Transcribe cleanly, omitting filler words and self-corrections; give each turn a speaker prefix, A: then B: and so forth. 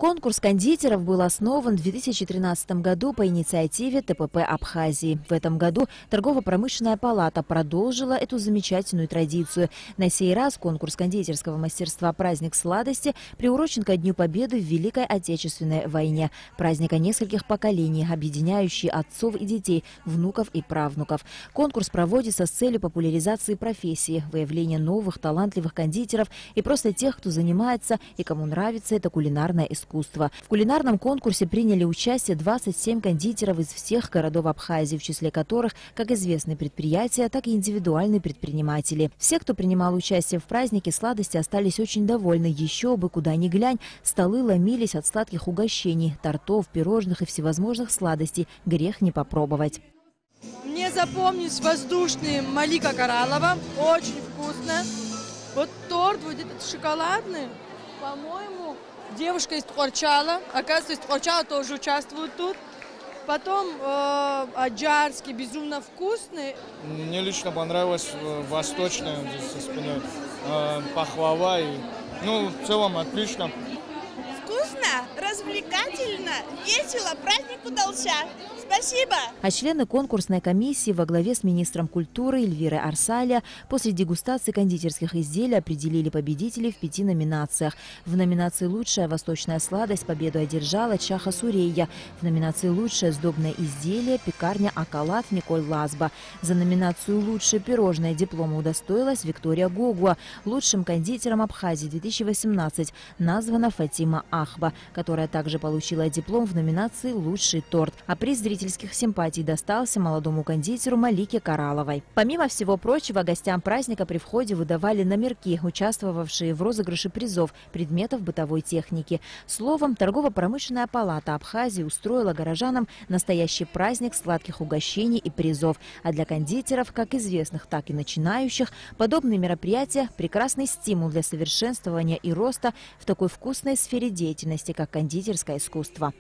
A: Конкурс кондитеров был основан в 2013 году по инициативе ТПП Абхазии. В этом году торгово-промышленная палата продолжила эту замечательную традицию. На сей раз конкурс кондитерского мастерства «Праздник сладости» приурочен ко Дню Победы в Великой Отечественной войне. Праздника нескольких поколений, объединяющий отцов и детей, внуков и правнуков. Конкурс проводится с целью популяризации профессии, выявления новых талантливых кондитеров и просто тех, кто занимается и кому нравится это кулинарное искусство. В кулинарном конкурсе приняли участие 27 кондитеров из всех городов Абхазии, в числе которых как известные предприятия, так и индивидуальные предприниматели. Все, кто принимал участие в празднике сладости, остались очень довольны. Еще бы, куда ни глянь, столы ломились от сладких угощений, тортов, пирожных и всевозможных сладостей. Грех не попробовать.
B: Мне запомнились воздушные Малика Каралова. Очень вкусно. Вот торт, вот этот шоколадный, по-моему, девушка из Тхорчала. Оказывается, из Тхорчала тоже участвует тут. Потом аджарский, безумно вкусный.
C: Мне лично понравилось восточное со спиной, пахлава. В целом отлично.
D: Вкусно, развлекательно, весело, праздник удался. Спасибо!
A: А члены конкурсной комиссии во главе с министром культуры Эльвирой Арсалия после дегустации кондитерских изделий определили победителей в 5 номинациях. В номинации «Лучшая восточная сладость» победу одержала Чаха Сурейя. В номинации «Лучшее сдобное изделие» пекарня Акалат Николь Лазба. За номинацию «Лучшее пирожное» диплома удостоилась Виктория Гогуа. Лучшим кондитером Абхазии 2018 названа Фатима Ахба, которая также получила диплом в номинации «Лучший торт». А приз зрительских симпатий достался молодому кондитеру Малике Караловой. Помимо всего прочего, гостям праздника при входе выдавали номерки, участвовавшие в розыгрыше призов, предметов бытовой техники. Словом, торгово-промышленная палата Абхазии устроила горожанам настоящий праздник сладких угощений и призов. А для кондитеров, как известных, так и начинающих, подобные мероприятия – прекрасный стимул для совершенствования и роста в такой вкусной сфере деятельности, как кондитерское искусство.